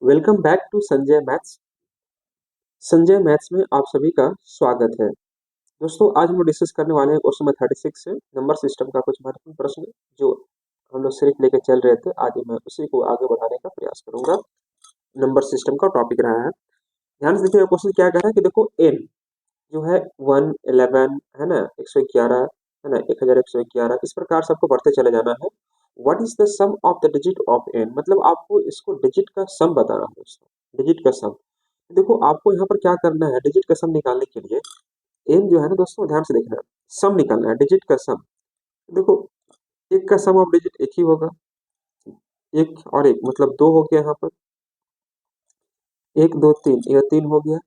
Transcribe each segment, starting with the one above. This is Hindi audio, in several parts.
Welcome back to Sanjay maths. Sanjay maths में आप सभी का स्वागत है। दोस्तों, आज हम लोग डिस्कस करने वाले हैं क्वेश्चन नंबर 36 से नंबर सिस्टम का कुछ महत्वपूर्ण प्रश्न जो हम लोग सिर्फ लेके चल रहे थे। आज मैं उसी को आगे बढ़ाने का प्रयास करूंगा। नंबर सिस्टम का टॉपिक रहा है। ध्यान से देखिए, क्वेश्चन क्या कह रहा है कि देखो एन जो है 1, 11 है ना, 111 है ना, 1111, इस प्रकार सबको बढ़ते चले जाना है। What is the sum of the digit of n, मतलब आपको इसको डिजिट का सम बताना है दोस्तों, डिजिट का सम। देखो आपको यहाँ पर क्या करना है, डिजिट का सम निकालने के लिए एन जो है ना दोस्तों, ध्यान से देखना है, सम निकालना है, डिजिट का सम। देखो एक का सम ऑफ डिजिट एक ही होगा, एक और एक मतलब दो हो गया यहाँ पर, एक दो तीन, यह तीन हो गया,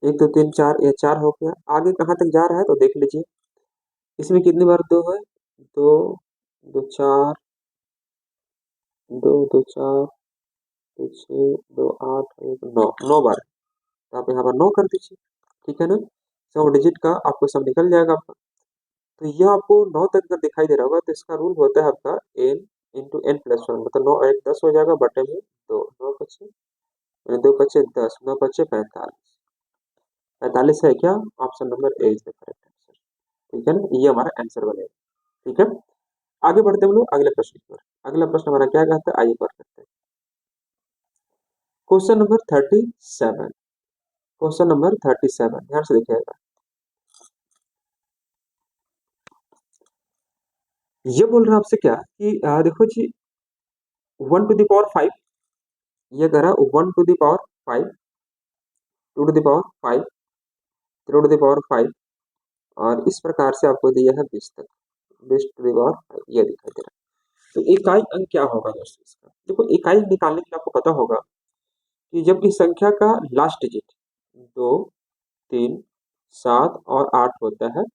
एक दो तीन चार, यह चार हो गया। आगे कहाँ तक जा रहा है तो देख लीजिए। इसमें कितनी बार दो है, दो, दो चार, दो दो चार, दो छः, दो आठ, एक नौ, 9 बार। तो आप यहाँ पर 9 कर दीजिए, ठीक है ना। सौ डिजिट का आपको सब निकल जाएगा आपका। तो यह आपको 9 तक अगर दिखाई दे रहा होगा तो इसका रूल होता है आपका n into n plus one, मतलब 9 एक 10 हो जाएगा, बटे में दो, 9 पचे, 2 पचे 10, 9 पचे 45। 45 है क्या, option number A is the correct answer, ठीक है ना। ये हमारा आंसर बनेगा, ठीक है। आगे बढ़ते हम लोग अगले प्रश्न की ओर। अगला प्रश्न हमारा क्या कहता है, आइए पढ़ करते हैं। Question number 37। क्वेश्चन नंबर 37, ध्यान से देखिएगा। ये बोल रहा है आपसे क्या कि देखो जी, 1 to the power 5, ये कह रहा है 1 to the power 5, 2 to the power 5, 3 to the power 5, और इस प्रकार से आपको दिया है 20 तक, 20 to the power 5 ये दिखाई दे रहा है। तो इकाई अंक क्या होगा दोस्तों इसका, देखो इकाई अंक निकालने के लिए आपको पता होगा कि जब इस संख्या का लास्ट डिजिट 2, 3, 7 और 8 होता है,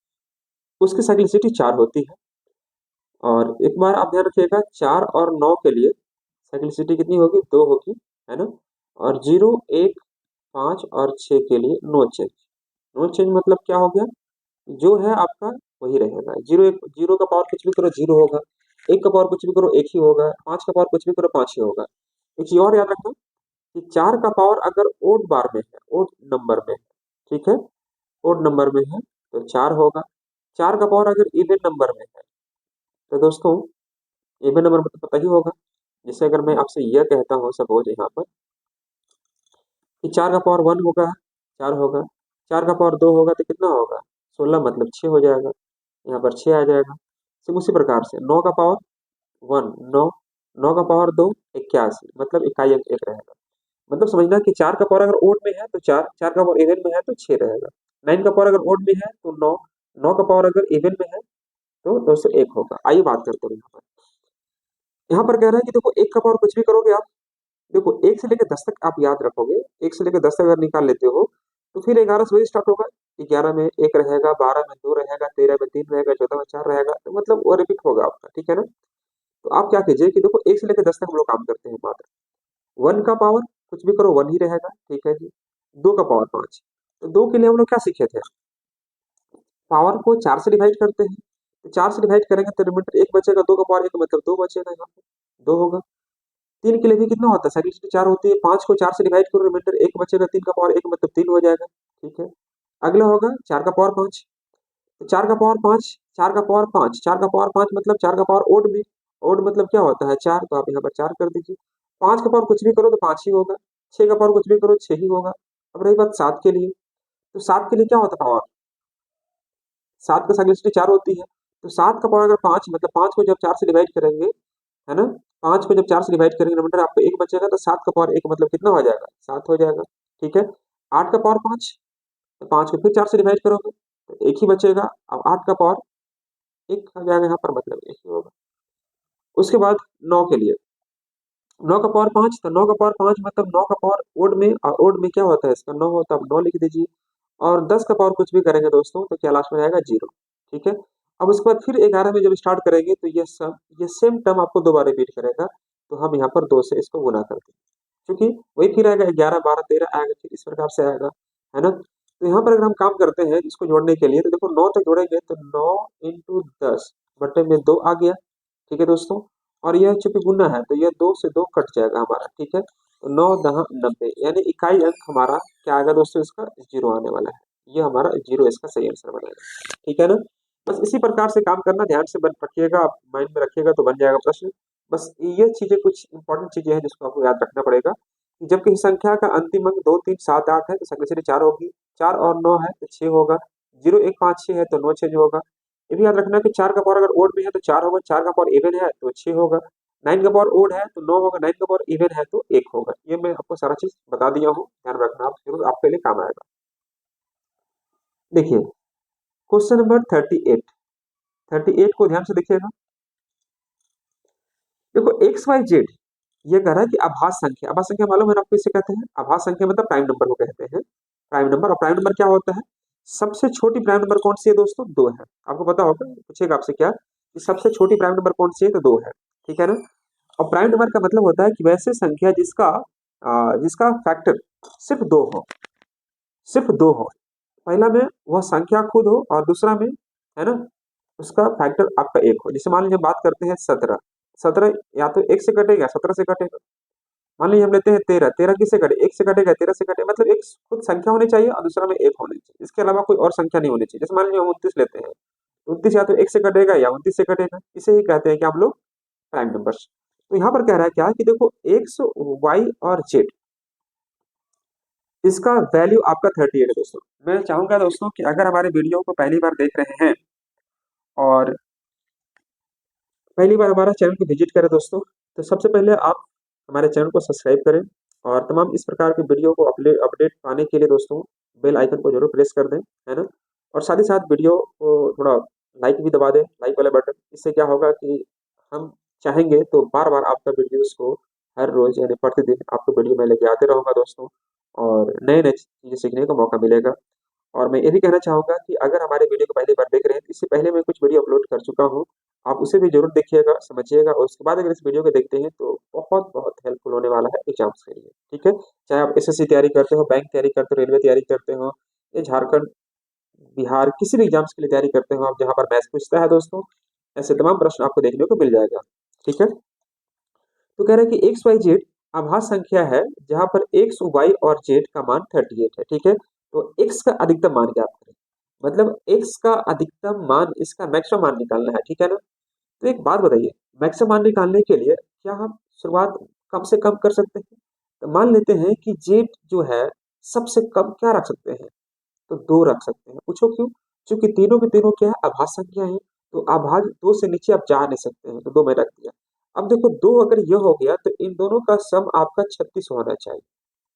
उसकी साइक्लिसिटी 4 होती है। और एक बार आप ध्यान रखिएगा, 4 और 9 के लिए साइक्लिसिटी कितनी होगी, 2 होगी, है ना। और 0, 1, 5 और 6 के लिए नो चेंज। नो चेंज मतलब क्या हो गया, जो है आपका वही रहेगा। जीरो, एक जीरो का पावर कुछ भी करो जीरो होगा, एक का पावर कुछ भी करो एक ही होगा, पांच का पावर कुछ भी करो पांच ही होगा। एक चीज और याद रखना कि चार का पावर अगर ओड बार में है, ओड नंबर में है, ठीक है, ओड नंबर में है तो चार होगा। चार का पावर अगर इवन नंबर में है तो दोस्तों, इवन नंबर में तो पता ही होगा। जैसे अगर मैं आपसे यह कहता हूँ सपोज यहाँ पर कि चार का पावर 1 होगा, 4 होगा, चार का पावर 2 होगा तो कितना होगा, 16, मतलब 6 हो जाएगा, यहाँ पर 6 आ जाएगा। सिर्फ उसी प्रकार से 9 का पावर 1 9, 9 का पावर 2 81, मतलब इकाई अंक एक रहेगा। मतलब समझना कि 4 का पावर अगर ओड में है तो 4, 4 का पावर इवन में है तो 6 रहेगा। 9 का पावर अगर ओड में है तो 9, 9 का पावर अगर इवन में है तो 201 होगा। आइए बात करते हैं यहाँ पर। यहाँ पर कह रहा है कि देखो एक का पावर कुछ भी करोगे आप, देखो 1 से लेकर 10 तक आप याद रखोगे, 1 से लेकर 10 तक अगर निकाल लेते हो तो फिर 11 से वही स्टार्ट होगा। 11 में 1 रहेगा, 12 में 2 रहेगा, 13 में 3 रहेगा, 14 में 4 रहेगा, तो मतलब वो रिपीट होगा आपका, ठीक है ना। तो आप क्या कीजिए कि देखो 1 से लेकर 10 तक हम लोग काम करते हैं मात्र। 1 का पावर कुछ भी करो 1 ही रहेगा, ठीक है जी। 2 का पावर 5, तो 2 के लिए हम लोग क्या सीखे थे, पावर को 4 से डिवाइड करते हैं। तो 4 से डिवाइड करेंगे तो रिमाइंडर 1 बचेगा, 2 का पावर 1 मतलब 2 बचेगा, यहाँ पे 2 होगा। 3 के लिए भी कितना होता है, साइक्लिसिटी 4 होती है, 5 को 4 से डिवाइड करो, रिमाइंडर 1 बचेगा, 3 का पावर 1 मतलब 3 हो जाएगा, ठीक है। अगला होगा 4 का पावर 5, तो 4 का पावर 5, 4 का पावर 5, 4 का पावर 5 मतलब 4 का पावर ओड में, ओड मतलब क्या होता है 4, तो आप यहाँ पर 4 कर दीजिए। 5 का पावर कुछ भी करो तो 5 ही होगा, 6 का पावर कुछ भी करो 6 ही होगा। अब रही बात 7 के लिए, तो 7 के लिए क्या होता है पावर, 7 का साइक्लिसिटी 4 होती है, तो 7 का पावर अगर 5 मतलब 5 को जब 4 से डिवाइड करेंगे, है ना, 5 को जब 4 से डिवाइड करेंगे रिमाइंडर आपको 1 बचेगा, तो 7 का पावर 1 मतलब कितना हो जाएगा, 7 हो जाएगा, ठीक है। 8 का पावर 5, तो 5 को फिर 4 से डिवाइड करोगे तो 1 ही बचेगा। अब 8 का पावर 1 हो जाएगा यहाँ पर, मतलब 1 ही होगा। उसके बाद 9 के लिए, 9 का पावर 5, तो 9 का पावर 5 मतलब 9 का पावर ओड में, और ओड में क्या होता है इसका 9 होता है, आप 9 लिख दीजिए। और 10 का पावर कुछ भी करेंगे दोस्तों तो क्या लास्ट में आएगा 0, ठीक है। अब उसके बाद फिर 11 में जब स्टार्ट करेंगे तो ये सब, ये सेम टर्म आपको दोबारा रिपीट करेगा, तो हम यहाँ पर 2 से इसको गुना कर देंगे, क्योंकि वही फिर आएगा 11 12 13 आएगा, फिर इस प्रकार से आएगा, है ना। तो यहाँ पर अगर हम काम करते हैं इसको जोड़ने के लिए, तो देखो 9 तक जोड़ेंगे तो 9 इंटू 10 बटे में 2 आ गया, ठीक है दोस्तों। और यह चूंकि गुना है तो यह 2 से 2 कट जाएगा हमारा, ठीक है। तो 9×10 90 यानी इकाई अंक हमारा क्या आएगा दोस्तों, इसका 0 आने वाला है। ये हमारा 0 इसका सही आंसर बनेगा। ठीक है ना। बस इसी प्रकार से काम करना, ध्यान से बन रखिएगा, आप माइंड में रखिएगा तो बन जाएगा प्रश्न। बस ये चीजें कुछ इंपॉर्टेंट चीजें हैं जिसको आपको याद रखना पड़ेगा कि जब किसी संख्या का अंतिम अंक 2 3 7 8 है तो संख्या श्रेणी 4 होगी, 4 और 9 है तो 6 होगा, 0 1 5 6 है तो 9 6 होगा। ये भी याद रखना कि 4 का पावर अगर ओड में है तो 4 होगा, 4 का पावर इवन है तो 6 होगा, 9 का पावर ओड है तो 9 होगा, 9 का पावर इवन है तो 1 होगा। ये मैं आपको सारा चीज बता दिया हूँ, ध्यान रखना, आप जरूर आपके लिए काम आएगा। देखिए क्वेश्चन नंबर 38 को ध्यान से देखिएगा। देखो एक्स वाई जेड ये कह रहा है कि आभास संख्या, आभास संख्या मालूम है ना आपको इसे कहते हैं, आभास संख्या मतलब प्राइम नंबर को कहते हैं। प्राइम नंबर, और प्राइम नंबर क्या होता है, सबसे छोटी प्राइम नंबर कौन सी है दोस्तों, 2 है। आपको पता होगा, पूछेगा आपसे क्या कि सबसे छोटी प्राइम नंबर कौन सी है, तो 2 है। ठीक है ना। और प्राइम नंबर का मतलब होता है कि वैसे संख्या जिसका फैक्टर सिर्फ 2 हो, सिर्फ 2 हो। पहला में वह संख्या खुद हो और दूसरा में, है ना, उसका फैक्टर आपका 1 हो। जैसे मान लीजिए हम बात करते हैं 17, 17 या तो 1 से कटेगा, 17 से कटेगा। मान लीजिए हम लेते हैं 13, 13 किससे कटे, 1 से कटेगा, 13 से कटेगा। मतलब एक खुद संख्या होनी चाहिए और दूसरा में 1 होनी चाहिए, इसके अलावा कोई और संख्या नहीं होनी चाहिए। जैसे मान लीजिए हम 29 लेते हैं, 29 या तो 1 से कटेगा या 29 से कटेगा, इसे ही कहते हैं कि हम लोग प्राइम नंबर्स। तो यहाँ पर कह रहा है क्या कि देखो एक्स वाई और जेड, इसका वैल्यू आपका 38 है दोस्तों। मैं चाहूंगा दोस्तों कि अगर हमारे वीडियो को पहली बार देख रहे हैं और पहली बार हमारा चैनल को विजिट करें दोस्तों, तो सबसे पहले आप हमारे चैनल को सब्सक्राइब करें और तमाम इस प्रकार के वीडियो को अपडेट पाने के लिए दोस्तों बेल आइकन को जरूर प्रेस कर दें, है ना। और साथ ही साथ वीडियो को थोड़ा लाइक भी दबा दें, लाइक वाला बटन। इससे क्या होगा कि हम चाहेंगे तो बार बार आपका वीडियोस को हर रोज यानी प्रतिदिन आपको वीडियो में लेके आते रहूँगा दोस्तों, और नए नए चीज़ें सीखने का मौका मिलेगा। और मैं ये भी कहना चाहूँगा कि अगर हमारे वीडियो को पहली बार देख रहे हैं, तो इससे पहले मैं कुछ वीडियो अपलोड कर चुका हूँ, आप उसे भी ज़रूर देखिएगा, समझिएगा, और उसके बाद अगर इस वीडियो को देखते हैं तो बहुत हेल्पफुल होने वाला है एग्जाम्स के लिए। ठीक है, चाहे आप एसएससी तैयारी करते हो, बैंक तैयारी करते हो, रेलवे तैयारी करते हो, या झारखंड, बिहार, किसी भी एग्जाम्स के लिए तैयारी करते हो आप, जहाँ पर मैथ्स पूछता है दोस्तों, ऐसे तमाम प्रश्न आपको देखने को मिल जाएगा। ठीक है। तो कह रहे हैं कि एक्स वाई जेड आभास संख्या है जहां पर एक्स वाई और जेड का मान 38 है। ठीक है। तो एक्स का अधिकतम मान ज्ञात करें, मतलब एक्स का अधिकतम मान, इसका मैक्सिमम मान निकालना है। ठीक है ना। तो एक बात बताइए, मैक्सिमम मान निकालने के लिए क्या हम शुरुआत कम से कम कर सकते हैं। तो मान लेते हैं कि जेड जो है सबसे कम क्या रख सकते हैं, तो 2 रख सकते हैं। पूछो क्यों, क्योंकि तीनों के तीनों क्या है, आभास संख्या है। तो आभास 2 से नीचे आप जा नहीं सकते हैं, तो 2 में रख दिया। अब देखो 2 अगर यह हो गया तो इन दोनों का सम आपका 36 होना चाहिए।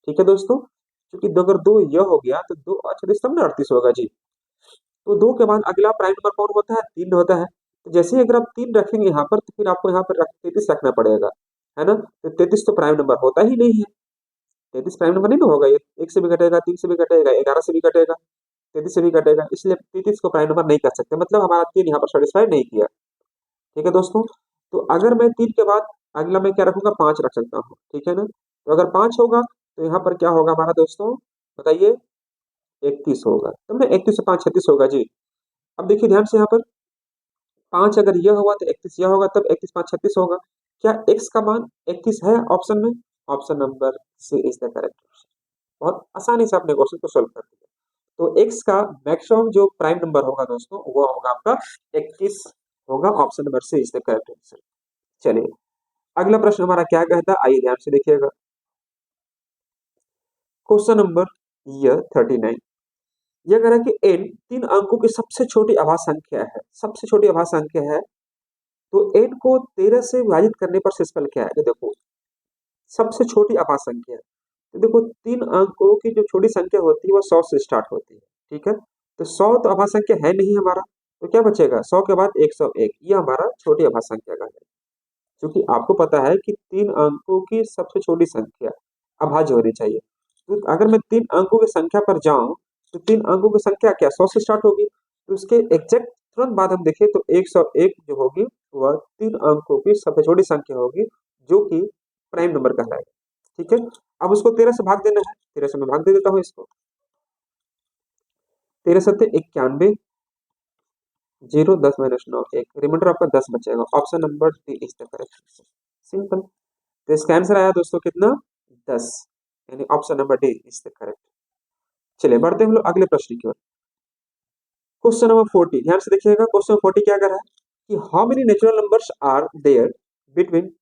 ठीक है दोस्तों, क्योंकि अगर 2 यह हो गया तो 2 और 36 तब ना 38 होगा जी। तो 2 के बाद अगला प्राइम नंबर कौन होता है, 3 होता है। तो जैसे ही अगर आप 3 रखेंगे यहाँ पर, तो फिर आपको यहाँ पर 33 रखना पड़ेगा, है ना। तो 33 तो प्राइम नंबर होता ही नहीं है, 33 प्राइम नंबर नहीं ना होगा। ये 1 से भी घटेगा, 3 से भी घटेगा, 11 से भी घटेगा, 33 से भी घटेगा, इसलिए 33 को प्राइम नंबर नहीं कर सकते, मतलब हमारा 3 यहाँ पर सेटिस्फाई नहीं किया। ठीक है दोस्तों। तो अगर मैं 3 के बाद अगला मैं क्या रखूंगा, 5 रख सकता हूँ। ठीक है ना। तो अगर 5 होगा तो यहाँ पर क्या होगा हमारा दोस्तों, बताइए, 31 होगा। तो मैं 31 से 5 36 होगा जी। अब देखिए ध्यान से यहाँ पर 5 अगर यह हुआ तो 31 यह होगा, तब 31 5 36 होगा। क्या x का मान 31 है ऑप्शन में, option number C is the correct option. बहुत आसानी से अपने क्वेश्चन को सोल्व कर दिया। तो x का मैक्सिमम जो प्राइम नंबर होगा दोस्तों, वो होगा आपका 31 होगा, option number C is the correct answer. चलिए अगला प्रश्न हमारा क्या कहता है, आइए ध्यान से देखिएगा। क्वेश्चन नंबर यह 39, यह कह रहा है कि n 3 अंकों की सबसे छोटी आभास संख्या है, सबसे छोटी आभास संख्या है। तो n को 13 से विभाजित करने पर शेषफल क्या है। तो देखो सबसे छोटी आभास संख्या है, तो देखो 3 अंकों की जो छोटी संख्या होती है वो 100 से स्टार्ट होती है। ठीक है। तो 100 तो आभास संख्या है नहीं हमारा, तो क्या बचेगा, 100 के बाद 101, ये हमारा छोटी आभास संख्या का है। क्योंकि आपको पता है कि 3 अंकों की सबसे छोटी संख्या अभाज्य होनी चाहिए। तो अगर मैं 3 अंकों की संख्या पर जाऊं, तो 3 अंकों की संख्या क्या 100 से स्टार्ट होगी, तो उसके एग्जैक्ट तुरंत बाद हम देखें तो 101 जो होगी वह 3 अंकों की सबसे छोटी संख्या होगी, जो कि प्राइम नंबर कहलाएगा। ठीक है। अब उसको 13 से भाग देना है, 13 से मैं भाग दे देता हूँ इसको, 13 सत्ते 91, 0 10 माइनस 9 1, रिमाइंडर आपका 10 बचेगा, option number D is the correct answer. Simple. तो इसका आंसर आया दोस्तों कितना, 10, यानी option number D is the correct. चलिए बढ़ते हैं हम लोग अगले प्रश्न की ओर। क्वेश्चन नंबर 40, ध्यान से देखिएगा। क्वेश्चन 40 क्या कर रहा है कि how many natural numbers are there between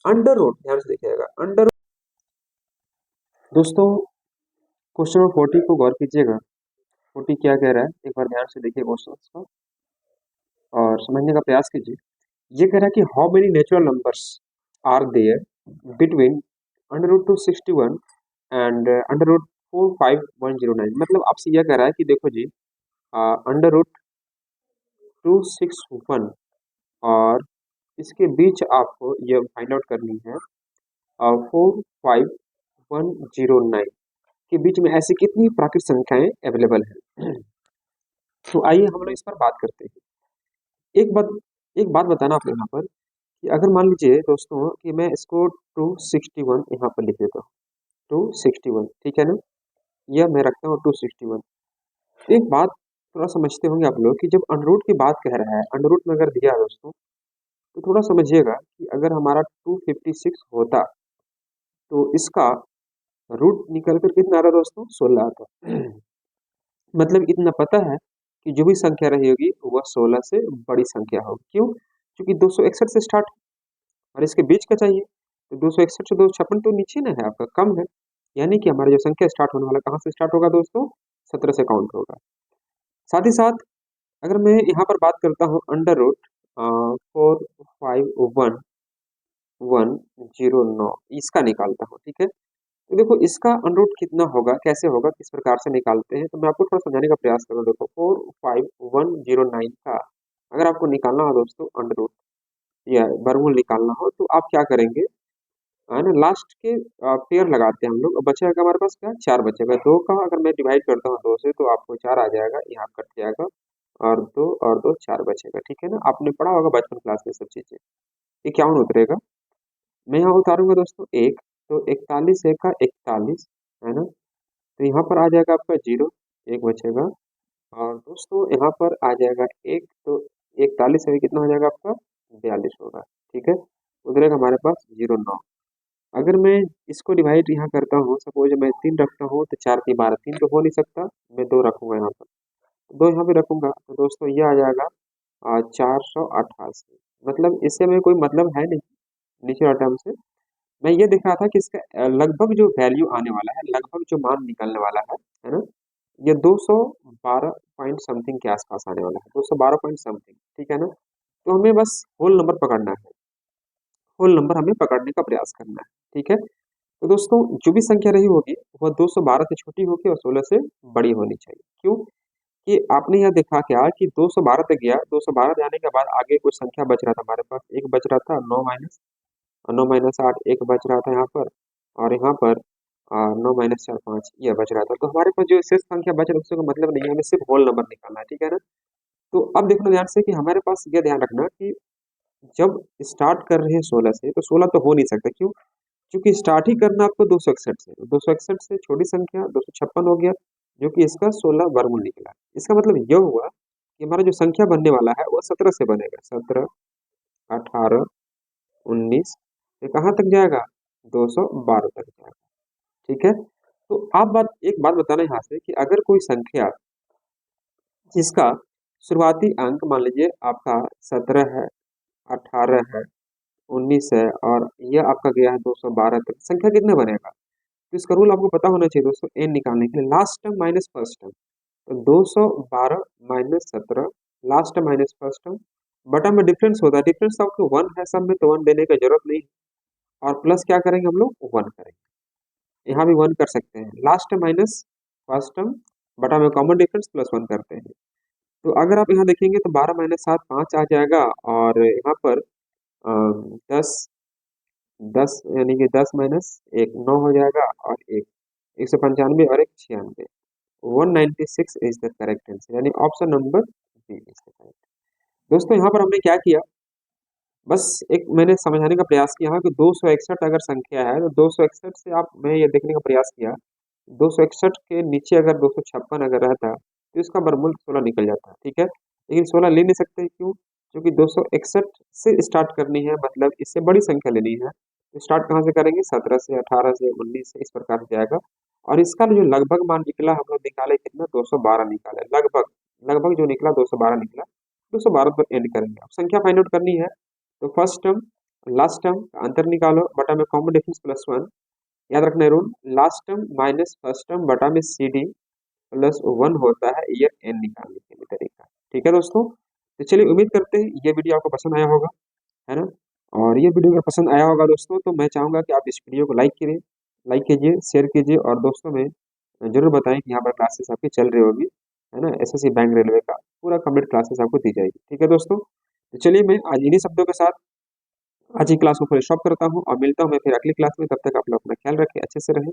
under root, ध्यान से देखिएगा, अंडर। दोस्तों क्वेश्चन नंबर 40 को गौर कीजिएगा। 40 क्या कह रहा है, एक बार ध्यान से देखिए क्वेश्चन को और समझने का प्रयास कीजिए। ये कह रहा है कि how many natural numbers are there between under root 261 and under root 45109। मतलब आपसे यह कह रहा है कि देखो जी, अंडर रूट 261 और इसके बीच आपको यह फाइंड आउट करनी है 45109 के बीच में ऐसी कितनी प्राकृतिक संख्याएं अवेलेबल हैं। तो आइए हम लोग इस पर बात करते हैं। एक बात बताना आप यहाँ पर कि अगर मान लीजिए दोस्तों कि मैं इसको 261 यहाँ पर लिख देता हूँ, 261, ठीक है ना, यह मैं रखता हूँ 261। एक बात थोड़ा समझते होंगे आप लोग कि जब अंडररूट की बात कह रहा है, अंडररूट में अगर दिया है दोस्तों, तो थोड़ा समझिएगा कि अगर हमारा 256 होता तो इसका रूट निकल कर कितना आता दोस्तों, 16 आता। मतलब इतना पता है कि जो भी संख्या रही होगी वह 16 से बड़ी संख्या होगी। क्यों? क्योंकि 261 से स्टार्ट और इसके बीच का चाहिए, तो 261 से 256 तो नीचे ना है आपका, कम है। यानी कि हमारा जो संख्या स्टार्ट होने वाला कहाँ से स्टार्ट होगा दोस्तों, 17 से काउंट होगा। साथ ही साथ अगर मैं यहाँ पर बात करता हूँ अंडर रूट 45109 इसका निकालता हूँ, ठीक है। तो देखो इसका अंडर रूट कितना होगा, कैसे होगा, किस प्रकार से निकालते हैं, तो मैं आपको थोड़ा समझाने का प्रयास करूँ। देखो 45109 का अगर आपको निकालना हो दोस्तों अंडर रूट या वर्गमूल निकालना हो, तो आप क्या करेंगे, है ना, लास्ट के पेयर लगाते हैं हम लोग। बचेगा हमारे पास क्या, 4 बचेगा। 2 का अगर मैं डिवाइड करता हूँ 2 से तो आपको 4 आ जाएगा, यहाँ कट जाएगा और 2 4 बचेगा, ठीक है ना। आपने पढ़ा होगा बचपन क्लास में सब चीजें। ये क्या उतरेगा, मैं यहाँ उतारूंगा दोस्तों 1, तो 41 एक का 41, है ना, तो यहाँ पर आ जाएगा आपका 0, 1 बचेगा। और दोस्तों यहाँ पर आ जाएगा 1, तो 41 से कितना हो जाएगा आपका, 42 होगा, ठीक है। उधरेगा हमारे पास 0 9। अगर मैं इसको डिवाइड यहाँ करता हूँ, सपोज मैं 3 रखता हूँ तो 4 की 12, 3 तो हो नहीं सकता, मैं 2 रखूंगा यहाँ पर, 2 यहाँ पे रखूंगा, तो दोस्तों ये आ जाएगा 488। मतलब इससे में कोई मतलब है नहीं नीचे वाले टर्म से। मैं ये देख रहा था कि इसका लगभग जो वैल्यू आने वाला है, लगभग जो मान निकलने वाला है ना, ये 212 पॉइंट समथिंग के आसपास आने वाला है, 212 पॉइंट समथिंग, ठीक है ना। तो हमें बस होल नंबर पकड़ना है, होल नंबर हमें पकड़ने का प्रयास करना है, ठीक है। तो दोस्तों जो भी संख्या रही होगी वह 212 से छोटी होगी और 16 से बड़ी होनी चाहिए। क्यों कि आपने यह देखा क्या कि 212 तक गया, 212 जाने के बाद आगे कुछ संख्या बच रहा था हमारे पास, एक बच रहा था 9 - 8, एक बच रहा था यहाँ पर, और यहाँ पर 9 - 4 5 यह बच रहा था। तो हमारे पास जो शेष संख्या बच रहा है उसका मतलब नहीं है, हमें सिर्फ होल नंबर निकालना है, ठीक है ना। तो अब देखना ध्यान से कि हमारे पास यह ध्यान रखना कि जब स्टार्ट कर रहे हैं 16 से, तो 16 तो हो नहीं सकता। क्यों? क्योंकि स्टार्ट ही करना आपको 261 से, 261 से छोटी संख्या 256 हो गया, जो कि इसका 16 वर्गमूल निकला। इसका मतलब यह हुआ कि हमारा जो संख्या बनने वाला है वो 17 से बनेगा, 17, 18, 19, ये कहाँ तक जाएगा, 212 तक जाएगा, ठीक है। तो आप एक बात बताना यहाँ से कि अगर कोई संख्या जिसका शुरुआती अंक मान लीजिए आपका 17 है, 18 है, 19 है और यह आपका गया है 212 तक, संख्या कितने बनेगा। तो इसका रूल आपको पता होना चाहिए दोस्तों, एन निकालने के लिए last term minus first term, तो 212 - 17, last term minus first term, बटा में डिफरेंस होता है, डिफरेंस तो आपको 1 है सब में, तो 1 देने की जरूरत नहीं, और प्लस क्या करेंगे हम लोग, 1 करेंगे, यहाँ भी 1 कर सकते हैं, last term minus first term, बटा में कॉमन डिफरेंस प्लस 1 करते हैं। तो अगर आप यहाँ देखेंगे तो 12 - 7 5 आ जाएगा, और यहाँ पर 10 10 यानी कि 10 - 1 9 हो जाएगा, और 195 और 96, 196 इज द करेक्ट आंसर, यानी option number B is the correct. दोस्तों यहाँ पर हमने क्या किया, बस एक मैंने समझाने का प्रयास किया कि 261 अगर संख्या है तो 261 से आप मैं ये देखने का प्रयास किया, 261 के नीचे अगर 256 अगर रहता तो इसका वर्गमूल 16 निकल जाता, ठीक है। लेकिन 16 ले नहीं सकते, क्यों? क्योंकि 261 से स्टार्ट करनी है, मतलब इससे बड़ी संख्या लेनी है, स्टार्ट कहाँ से करेंगे, 17 से, 18 से, 19 से, इस प्रकार से जाएगा। और इसका जो लगभग मान निकला, हम लोग निकाले कितना, 212 निकाले, लगभग लगभग जो निकला 212 निकला। 212 पर एंड करेंगे। अब संख्या फाइंड आउट करनी है, तो फर्स्ट टर्म लास्ट टर्म का अंतर निकालो, बटा में कॉमन डिफरेंस प्लस 1। याद रखना rule, last term minus first term बटा में सी डी प्लस 1 होता है ईयर एन निकालने के लिए तरीका। ठीक है दोस्तों, तो चलिए उम्मीद करते हैं ये वीडियो आपको पसंद आया होगा, है ना। और ये वीडियो अगर पसंद आया होगा दोस्तों, तो मैं चाहूंगा कि आप इस वीडियो को लाइक कीजिए, शेयर कीजिए, और दोस्तों में जरूर बताएं कि यहाँ पर क्लासेस आपकी चल रही होगी, है ना। एसएससी बैंक रेलवे का पूरा कंप्लीट क्लासेस आपको दी जाएगी। ठीक है दोस्तों, तो चलिए मैं आज इन्हीं शब्दों के साथ आज की क्लास को फिर स्टॉप करता हूँ, और मिलता हूँ मैं फिर अगली क्लास में। तब तक आप लोग अपना ख्याल रखें, अच्छे से रहें,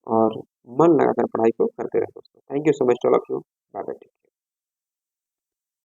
और मन लगाकर पढ़ाई को करते रहें दोस्तों। Thank you so much all of you. Bye bye.